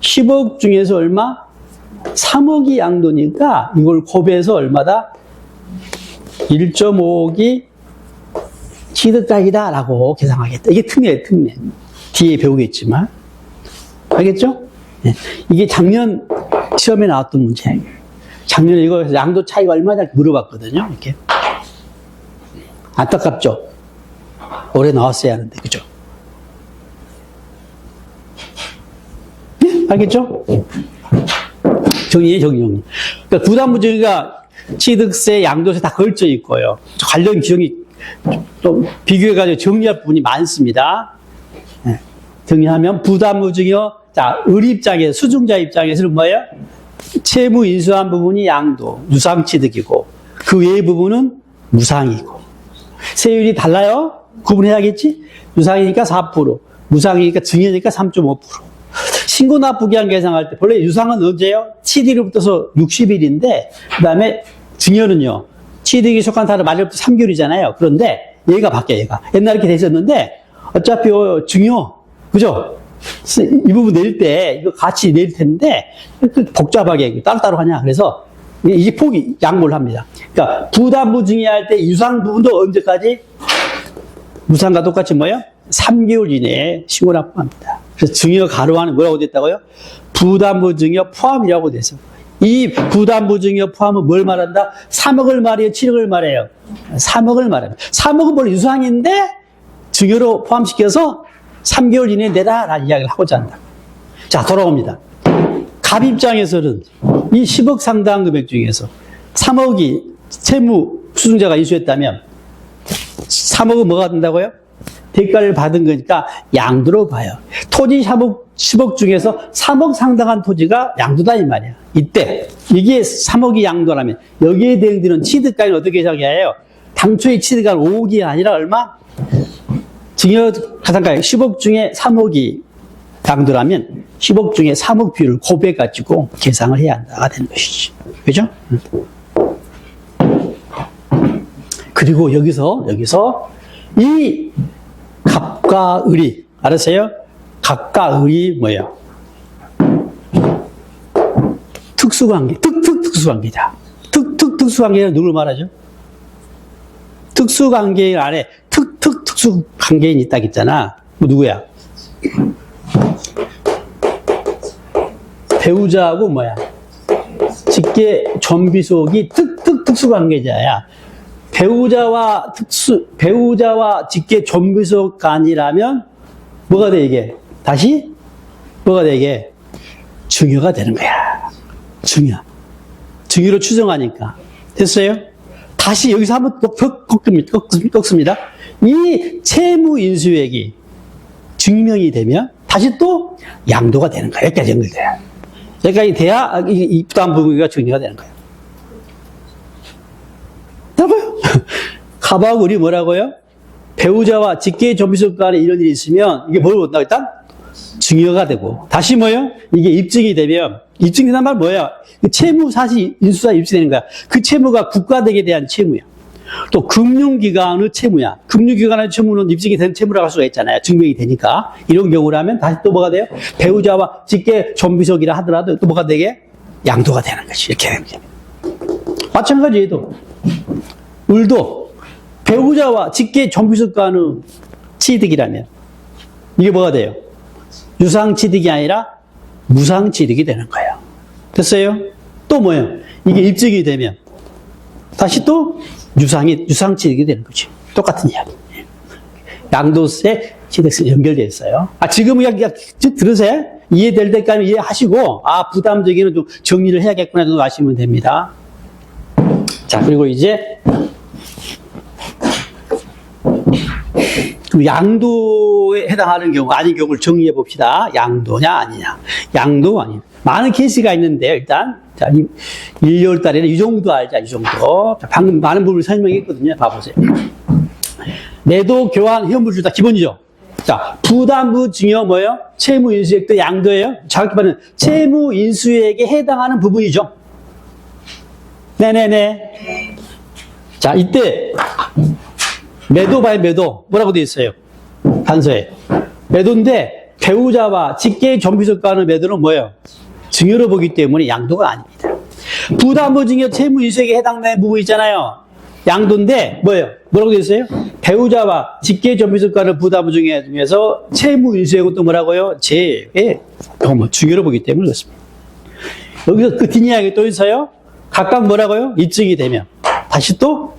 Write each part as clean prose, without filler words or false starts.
10억 중에서 얼마? 3억이 양도니까 이걸 곱해서 얼마다? 1.5억이 취득가액이다 라고 계산하겠다. 이게 특례예요, 특례. 뒤에 배우겠지만. 알겠죠? 네. 이게 작년 시험에 나왔던 문제예요. 작년에 이거 양도 차이가 얼마나 물어봤거든요. 이렇게. 안타깝죠? 올해 나왔어야 하는데, 그죠? 네? 알겠죠? 정리. 그러니까 부담부정이가 취득세, 양도세 다 걸쳐 있고요. 관련 규정이 또 비교해가지고 정리할 부분이 많습니다. 네. 정리하면 부담부정이요. 자, 을 입장에서, 수증자 입장에서는 뭐예요? 채무 인수한 부분이 양도, 유상취득이고, 그 외의 부분은 무상이고. 세율이 달라요? 구분해야겠지? 유상이니까 4%, 무상이니까 증여니까 3.5%. 신고 납부기한 계산할 때, 원래 유상은 언제요? 취득일부터서 60일인데, 그 다음에 증여는요, 취득이 속한 달은 말일부터 3개월이잖아요. 그런데 얘가 바뀌어요, 얘가. 옛날에 이렇게 돼 있었는데, 어차피 증여, 그죠? 이 부분 낼 때, 이거 같이 낼 텐데, 복잡하게 따로따로 하냐. 그래서, 이게 폭이 양보를 합니다. 그러니까, 부담부 증여할 때 유상 부분도 언제까지? 무상과 똑같이 뭐예요? 3개월 이내에 신고 납부합니다. 그래서 증여 가로하는 뭐라고 됐다고요? 부담부 증여 포함이라고 돼서. 이 부담부 증여 포함은 뭘 말한다? 3억을 말해요? 7억을 말해요? 3억을 말합니다. 3억은 원래 유상인데, 증여로 포함시켜서 3개월 이내에 내라 라는 이야기를 하고자 한다. 자, 돌아옵니다. 갑 입장에서는 이 10억 상당 금액 중에서 3억이 채무 수증자가 인수했다면 3억은 뭐가 된다고요? 대가를 받은 거니까 양도로 봐요. 토지 10억 중에서 3억 상당한 토지가 양도다 이 말이야. 이때 이게 3억이 양도라면 여기에 대응되는 취득가액은 어떻게 계산해요? 당초에 취득한 5억이 아니라 얼마? 증여 가산가액 10억 중에 3억이 양도라면 10억 중에 3억 비율을 곱해가지고 계산을 해야 한다가 되는 것이지. 그죠? 그리고 여기서 이 갑과 을이, 알았어요? 갑과 을이 뭐예요? 특수관계, 특수관계다. 특수관계는 누굴 말하죠? 특수관계 안에 특수관계인이 있다고 했잖아. 뭐 누구야? 배우자하고 뭐야? 직계 전비속이 특수관계자야. 배우자와 직계 전비속 간이라면 뭐가 돼 이게? 다시 뭐가 돼 이게? 증여가 되는 거야. 증여로 추정하니까. 됐어요? 다시 여기서 한번 꺾습니다. 이 채무 인수액이 증명이 되면 다시 또 양도가 되는 거야. 여기까지 연결돼요. 여기까지 돼야 이 부담부가 증여가 되는 거예요. 여보요? 갑하고 을이 뭐라고요? 배우자와 직계 전비속 간에 이런 일이 있으면 이게 뭘 본다고 일단? 증여가 되고. 다시 뭐예요? 이게 입증이 되면, 입증이란 말 뭐예요? 채무 사실 인수사 입증되는 거야. 그 채무가 국가득에 대한 채무야. 또 금융기관의 채무야. 금융기관의 채무는 입증이 된 채무라고 할 수가 있잖아요. 증명이 되니까. 이런 경우라면 다시 또 뭐가 돼요? 배우자와 직계 전비속이라 하더라도 또 뭐가 되게? 양도가 되는 것이. 이렇게 되는 거죠. 마찬가지 얘도. 을도 배우자와 직계 전비속 간의 취득이라면 이게 뭐가 돼요? 유상취득이 아니라 무상취득이 되는 거예요. 됐어요? 또 뭐예요? 이게 입증이 되면 다시 또 유상취득이 되는 거지. 똑같은 이야기. 양도세, 취득세 연결되어 있어요. 지금 이야기 들으세요? 이해될 때까지 이해하시고 부담적인 좀 정리를 해야겠구나 정도 아시면 됩니다. 자, 그리고 이제 그럼 양도에 해당하는 경우, 아닌 경우를 정리해 봅시다. 양도냐, 아니냐. 양도, 아니냐. 많은 케이스가 있는데, 일단, 자, 1월 달에는 이 정도 알자, 이 정도. 자, 방금 많은 부분을 설명했거든요. 봐보세요. 내도, 교환, 현물주 다 기본이죠. 자, 부담부 증여 뭐예요? 채무 인수액도 양도예요. 정확히 말하면 채무 인수액에 해당하는 부분이죠. 네네네. 자, 이때, 매도 봐요, 매도. 뭐라고 되어 있어요? 단서에. 매도인데, 배우자와 직계 전비속가는 매도는 뭐예요? 증여로 보기 때문에 양도가 아닙니다. 부담부 증여 채무 인수액에 해당되는 부분 있잖아요. 양도인데 뭐예요? 뭐라고 되어 있어요? 배우자와 직계 전비속가는 부담부 증여 중에서 채무 인수액은 또 뭐라고요? 증여로 보기 때문에 그렇습니다. 여기서 그 뒷이야기 또 있어요. 각각 뭐라고요? 입증이 되면 다시 또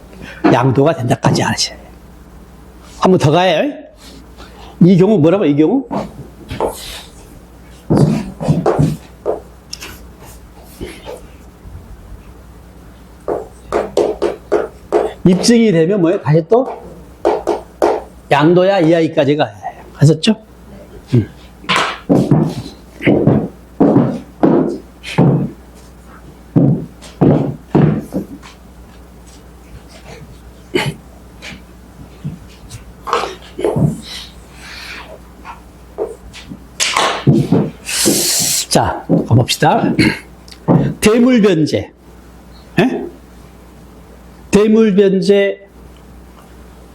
양도가 된다까지 하셔야 돼요. 한 번 더 가요. 이 경우 뭐라고? 이 경우? 입증이 되면 뭐예요? 다시 또 양도야 이하기까지 가요. 하셨죠? 자, 가봅시다. 대물변제. 예? 대물변제.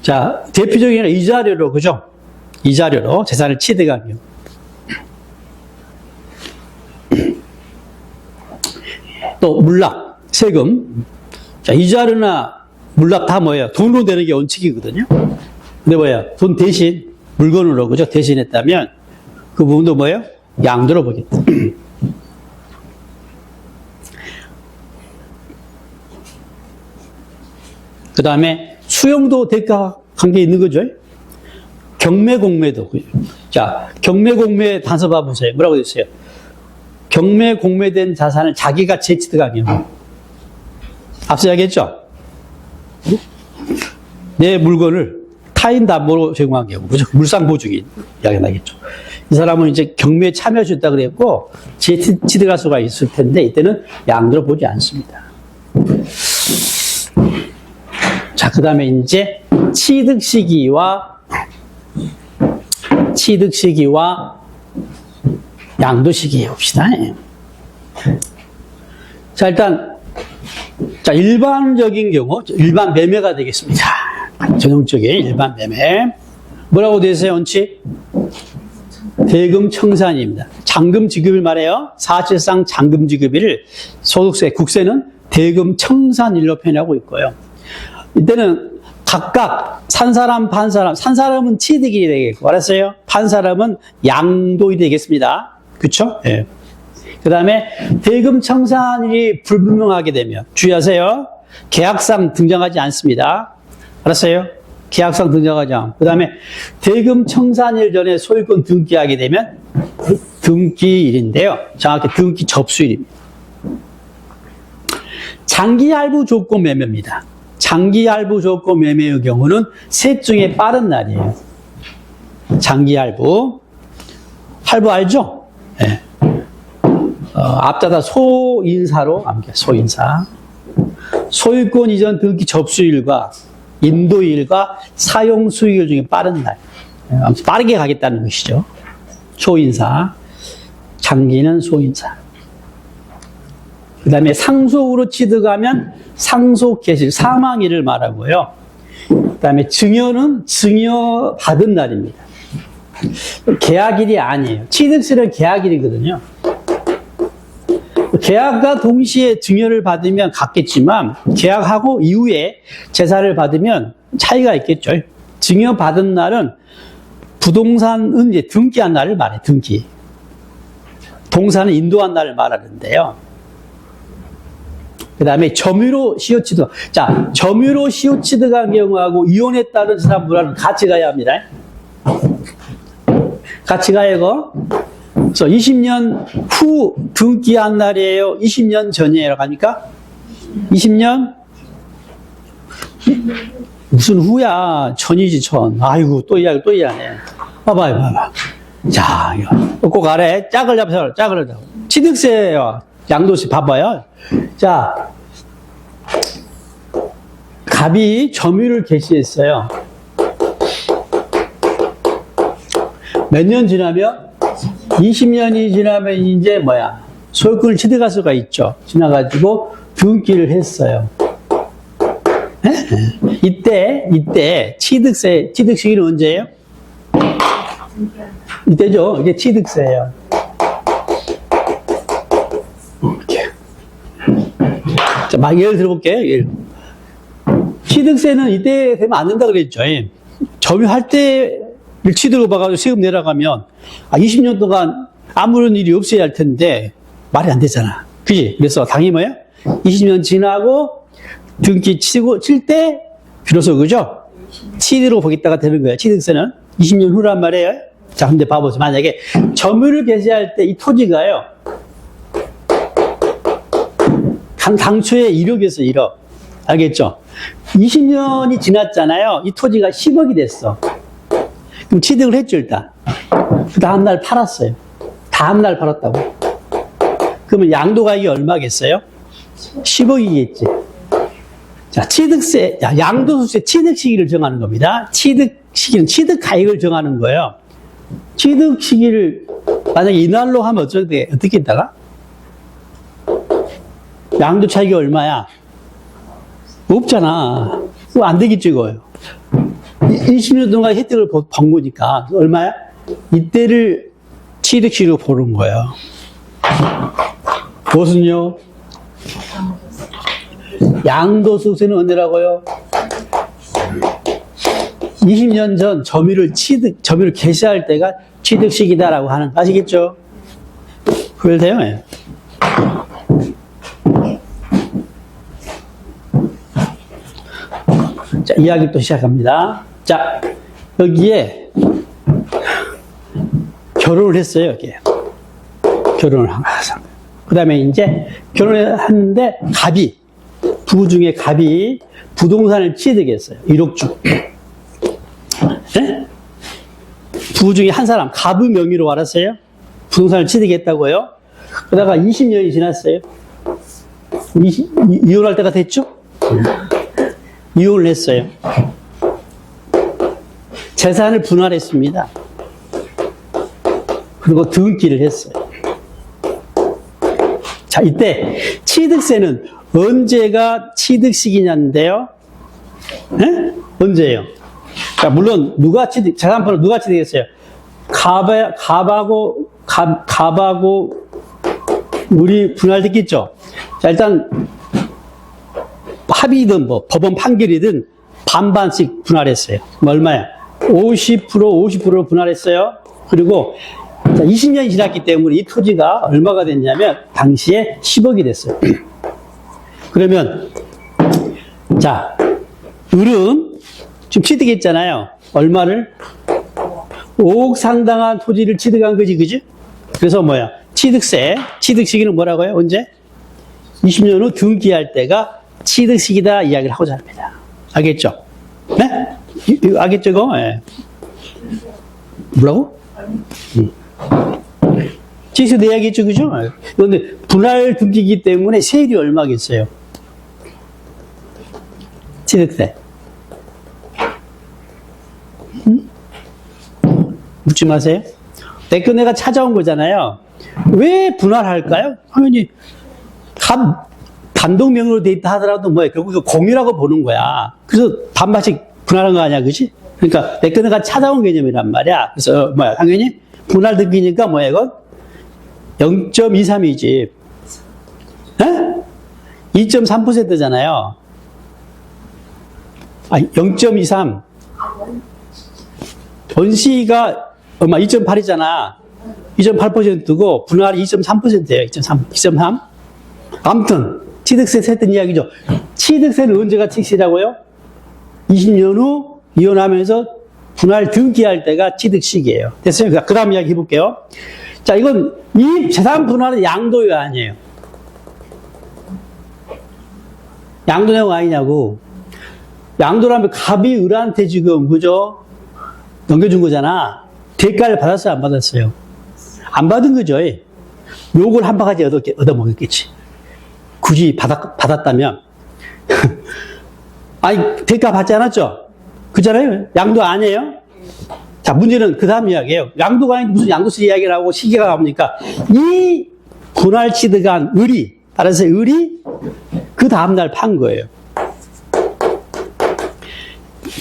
자, 대표적인 이자료로, 그죠? 이자료로 재산을 취득하며. 또, 물납, 세금. 자, 이자료나 물납 다 뭐예요? 돈으로 되는 게 원칙이거든요. 근데 뭐예요? 돈 대신, 물건으로, 그죠? 대신했다면, 그 부분도 뭐예요? 양도로 보겠다. 그 다음에 수용도 대가 관계 있는 거죠. 경매공매도. 자, 경매공매 단서 봐보세요. 뭐라고 되어 있어요? 경매공매된 자산을 자기가 재취득하면. 앞서 이야기했죠? 내 물건을 타인 담보로 제공한 경우, 그죠? 물상보증인 이야기 나겠죠. 이 사람은 이제 경매에 참여하셨다 그랬고, 재취득할 수가 있을 텐데, 이때는 양도로 보지 않습니다. 자, 그 다음에 이제 취득 시기와 양도 시기 해봅시다. 자, 일단, 자, 일반적인 경우, 일반 매매가 되겠습니다. 전형적인 일반 매매. 뭐라고 되어 있어요, 원칙? 대금 청산입니다. 잔금 지급을 말해요. 사실상 잔금 지급일 소득세, 국세는 대금 청산일로 표현하고 있고요. 이때는 각각 산 사람, 판 사람, 산 사람은 취득이 되겠고, 알았어요? 판 사람은 양도이 되겠습니다. 그쵸? 예. 그 다음에 대금 청산일이 불분명하게 되면, 주의하세요. 계약상 등장하지 않습니다. 알았어요? 계약상 등장하지 않고. 그 다음에 대금 청산일 전에 소유권 등기하게 되면 등기일인데요. 정확히 등기 접수일입니다. 장기 할부 조건 매매입니다. 장기 할부 조건 매매의 경우는 셋 중에 빠른 날이에요. 장기 할부. 할부 알죠? 네. 앞자다 소인사로 암기해요. 소인사. 소유권 이전 등기 접수일과 인도일과 사용 수익일 중에 빠른 날. 아무튼 빠르게 가겠다는 것이죠. 소인사. 장기는 소인사. 그 다음에 상속으로 취득하면 상속 개시, 사망일을 말하고요. 그 다음에 증여는 증여 받은 날입니다. 계약일이 아니에요. 취득세는 계약일이거든요. 계약과 동시에 증여를 받으면 같겠지만 계약하고 이후에 재산을 받으면 차이가 있겠죠. 증여 받은 날은 부동산은 이제 등기한 날을 말해. 등기. 동산은 인도한 날을 말하는데요. 그 다음에 점유로 시효 취득. 자, 점유로 시효 취득한 경우하고 이혼에 따른 재산 분할은 같이 가야 합니다. 같이 가야고. 그래서 20년 후 등기한 날이에요? 20년 전이에요? 하니까? 20년? 무슨 후야? 전이지, 전. 아이고, 또 이야기하네. 봐봐. 자, 이거. 꼭 아래. 짝을 잡아서, 짝을 잡아. 취득세와 양도세 봐봐요. 자, 갑이 점유를 개시했어요. 몇 년 지나면? 20년이 지나면 이제 소유권을 취득할 수가 있죠. 지나가지고 등기를 했어요. 이때 취득 시기는 언제예요? 이때죠. 이게 취득세예요. 이렇게. 자, 막 예를 들어볼게요. 취득세는 이때 되면 안 된다 그랬죠. 점유할 때를 취득을 봐가지고 세금 내려가면 20년 동안 아무런 일이 없어야 할 텐데 말이 안 되잖아. 그지? 그래서 당연히 뭐예요? 20년 지나고 등기 칠 때 비로소 그죠? 취득으로 보겠다가 되는 거예요. 취득세는 20년 후란 말이에요. 자, 근데 봐보세요. 만약에 점유를 개시할 때 이 토지가요, 당초에 1억이었어, 1억. 알겠죠? 20년이 지났잖아요. 이 토지가 10억이 됐어. 그럼 취득을 했죠, 일단. 그 다음날 팔았어요. 다음날 팔았다고. 그러면 양도가액이 얼마겠어요? 10억이겠지. 자, 취득세, 양도소득세 취득 시기를 정하는 겁니다. 취득 시기는 취득 가액을 정하는 거예요. 취득 시기를 만약에 이날로 하면 어떻게 했다가? 양도 차익이 얼마야? 없잖아. 그거 안 되겠죠, 이거요. 20년 동안 혜택을 본 거니까. 얼마야? 이때를 취득 시기로 보는 거예요. 무엇은요? 양도소득세는 언제라고요? 20년 전 점유를 개시할 때가 취득 시기다라고 하는 거 아시겠죠? 그래요? 네. 자, 이야기 또 시작합니다. 자, 여기에 결혼을 했어요, 여기에. 결혼을 하면서. 그 다음에 이제 결혼을 하는데 부부 중에 갑이 부동산을 취득했어요. 1억 주. 네? 부부 중에 한 사람, 갑의 명의로 알았어요? 부동산을 취득했다고요? 그러다가 20년이 지났어요. 이혼할 때가 됐죠? 이혼을 했어요. 재산을 분할했습니다. 그리고 등기를 했어요. 자, 이때 취득세는 언제가 취득 시기냐인데요? 네? 언제예요? 자, 물론 재산권을 누가 취득했어요? 갑하고 우리 분할됐겠죠? 자, 일단 합의든 법원 판결이든 반반씩 분할했어요. 얼마야? 50%로 분할했어요. 그리고 20년이 지났기 때문에 이 토지가 얼마가 됐냐면 당시에 10억이 됐어요. 그러면 자, 을은 지금 취득했잖아요. 얼마를? 5억 상당한 토지를 취득한 거지, 그지? 그래서 뭐야? 취득세, 취득 시기는 뭐라고요? 언제? 20년 후 등기할 때가 취득 시기다 이야기를 하고자 합니다. 알겠죠? 네? 알겠죠, 이거? 네. 뭐라고? 취득세 내야겠죠, 그죠? 그런데 분할 등기이기 때문에 세율이 얼마겠어요? 취득세. 묻지 마세요. 내가 찾아온 거잖아요. 왜 분할할까요? 당연히 단독명의로 돼 있다 하더라도 뭐야, 결국 공유라고 보는 거야. 그래서 반반씩 분할한 거 아니야, 그지? 그러니까 내가 찾아온 개념이란 말이야. 그래서 뭐야, 당연히 분할 등기니까 뭐야, 이건 0.23이지. 2.3%잖아요. 0.23. 원시가 얼마? 2.8이잖아. 2.8%고 분할이 2.3%예요. 2.3. 아무튼 취득세 세던 이야기죠. 취득세는 언제가 취득세라고요? 20년 후 이혼하면서 분할 등기할 때가 취득 시기예요. 됐어요? 그 다음 이야기 해볼게요. 자, 이건 이 재산 분할은 양도요 아니에요? 양도냐고 아니냐고. 양도라면 갑이 을한테 지금 그죠? 넘겨준 거잖아. 대가를 받았어요, 안 받았어요? 안 받은 거죠. 욕을 한 바가지 얻어먹었겠지. 굳이 받았다면. 아니, 대가 받지 않았죠? 그잖아요? 양도 아니에요? 자, 문제는 그 다음 이야기예요. 양도가 아닌데 무슨 양도세 이야기를 하고 시기가 나오니까 이 분할 취득한 을이, 따라서 을이 그 다음날 판 거예요.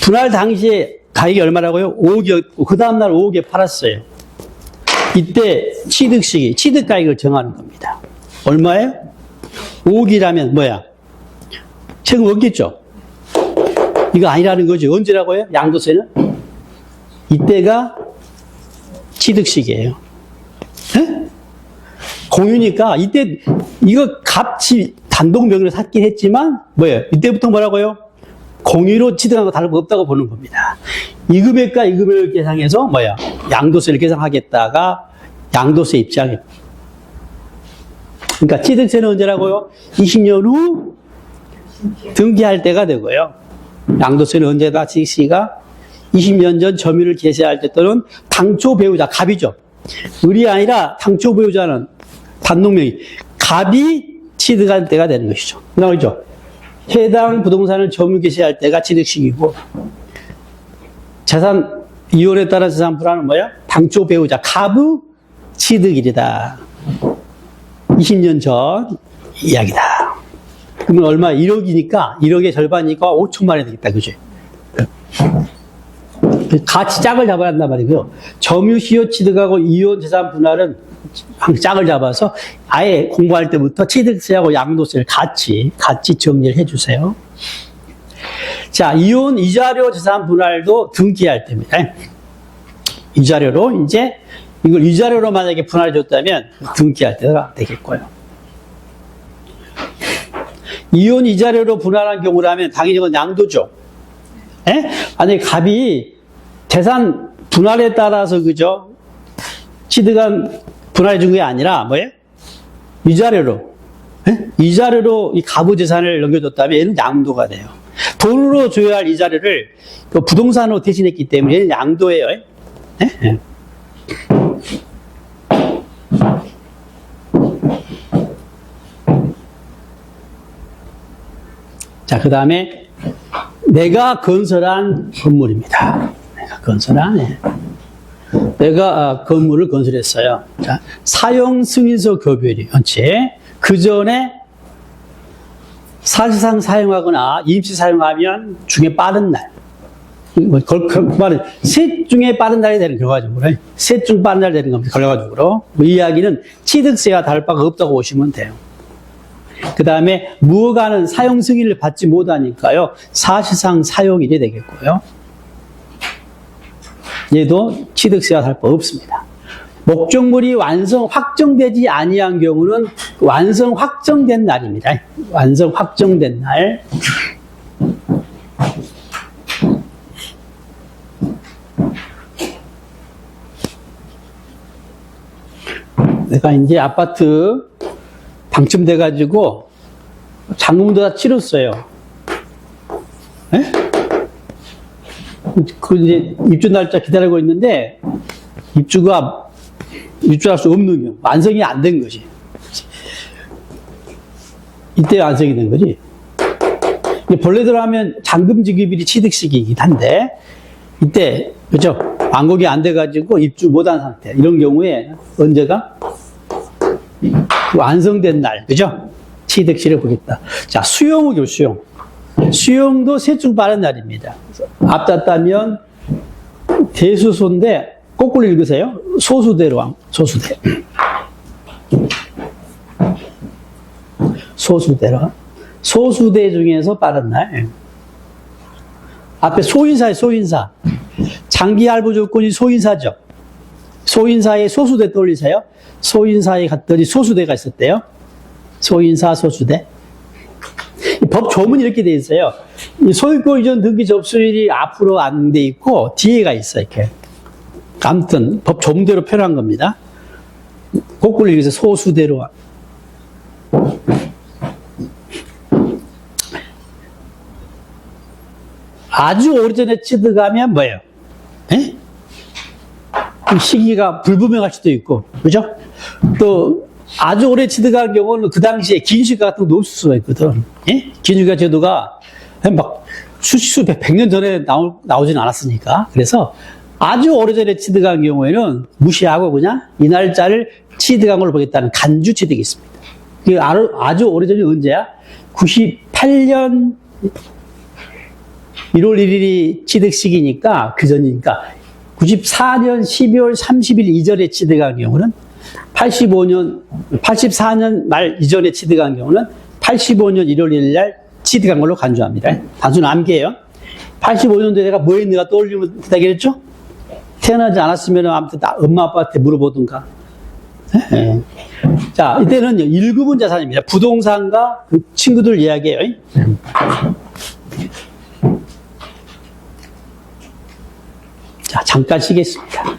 분할 당시에 가격이 얼마라고요? 5억이었고, 그 다음날 5억에 팔았어요. 이때 취득 가격을 정하는 겁니다. 얼마예요? 5억이라면 뭐야? 세금 없겠죠? 이거 아니라는 거죠. 언제라고요? 양도세는? 이때가 취득 시기예요. 네? 공유니까 이때 이거 값이 단독 명의로 샀긴 했지만 뭐예요? 이때부터 뭐라고요? 공유로 취득한 거 다를 거 없다고 보는 겁니다. 이 금액과 이 금액을 계산해서 뭐야? 양도세를 계산하겠다가 양도세 입장이에요. 그러니까 취득세는 언제라고요? 20년 후 등기할 때가 되고요. 양도세는 언제다? 취득시가 20년 전 점유를 개시할 때 또는 당초 배우자, 갑이죠. 을이 아니라 당초 배우자는 단독명의 갑이 취득할 때가 되는 것이죠. 나오죠? 해당 부동산을 점유 개시할 때가 취득시기고 재산 이혼에 따라 재산 분할은 뭐야? 당초 배우자 갑의 취득일이다. 20년 전 이야기다. 그러면 얼마? 1억이니까 1억의 절반이니까 5천만 원이 되겠다. 그죠? 같이 짝을 잡아야 한단 말이고요. 점유 시효 취득하고 이혼 재산 분할은 짝을 잡아서 아예 공부할 때부터 취득세하고 양도세를 같이 정리를 해주세요. 자, 이혼 이자료 재산 분할도 등기할 때입니다. 이자료로 이제 이걸 이자료로 만약에 분할해 줬다면 등기할 때가 되겠고요. 이혼 이자료로 분할한 경우라면 당연히 이건 양도죠. 예? 만약에 갑이 재산 분할에 따라서 그죠? 취득한 분할해 준 게 아니라 뭐예요? 이자료로. 예? 이자료로 이 가부 재산을 넘겨줬다면 얘는 양도가 돼요. 돈으로 줘야 할 이자료를 부동산으로 대신했기 때문에 얘는 양도예요. 예? 예? 자, 그 다음에 내가 건설한 건물입니다. 내가 건설한, 예. 내가 건물을 건설했어요. 자, 사용 승인서 교부일이 그 전에 사실상 사용하거나 임시 사용하면 중에 빠른 날. 그 말은 셋 중에 빠른 날이 되는 결과적으로 셋 중 빠른 날이 되는 겁니다. 결과적으로 이 이야기는 취득세와 다를 바가 없다고 보시면 돼요. 그 다음에 무허가는 사용 승인을 받지 못하니까요. 사실상 사용일이 되겠고요. 얘도 취득세와 다를 바 없습니다. 목적물이 완성 확정되지 아니한 경우는 완성 확정된 날입니다. 완성 확정된 날. 내가 이제 아파트 당첨돼가지고 잔금도 다 치렀어요. 네? 그 이제 입주 날짜 기다리고 있는데 입주할 수 없는 경우, 완성이 안 된 거지. 이때 완성이 된 거지. 본래대로 하면 잔금 지급일이 취득 시기이긴 한데 이때 그죠? 완공이 안 돼가지고 입주 못한 상태. 이런 경우에 언제가? 완성된 날, 그죠? 취득시를 보겠다. 자, 수용이죠, 수용. 수용도 셋 중 빠른 날입니다. 앞닿다면 대수소인데, 거꾸로 읽으세요. 소수대로, 소수대. 소수대로. 소수대 중에서 빠른 날. 앞에 소인사에 소인사. 장기 할부 조건이 소인사죠. 소인사에 소수대 떠올리세요. 소인사에 갔더니 소수대가 있었대요. 소인사, 소수대. 법 조문이 이렇게 돼 있어요. 소유권 이전 등기 접수일이 앞으로 안 돼 있고 뒤에가 있어요. 이렇게. 아무튼 법 조문대로 표현한 겁니다. 거꾸로 읽으세요. 소수대로. 아주 오래전에 취득하면 뭐예요? 에? 시기가 불분명할 수도 있고, 그죠? 또, 아주 오래 취득한 경우는 그 당시에 기준시가 같은 것도 없을 수가 있거든. 예? 기준시가 제도가 막 수백 년 전에 나오진 않았으니까. 그래서 아주 오래전에 취득한 경우에는 무시하고 그냥 이 날짜를 취득한 걸로 보겠다는 간주 취득이 있습니다. 아주 오래전이 언제야? 98년 1월 1일이 취득식이니까, 그 전이니까, 94년 12월 30일 이전에 취득한 경우는 84년 말 이전에 취득한 경우는 85년 1월 1일 날 취득한 걸로 간주합니다. 단순 암기예요. 85년도에 내가 뭐 했는가 떠올리면 되겠죠? 태어나지 않았으면 아무튼 엄마 아빠한테 물어보든가. 네. 자, 이때는 1구분 자산입니다. 부동산과 그 친구들 이야기예요. 자, 잠깐 쉬겠습니다.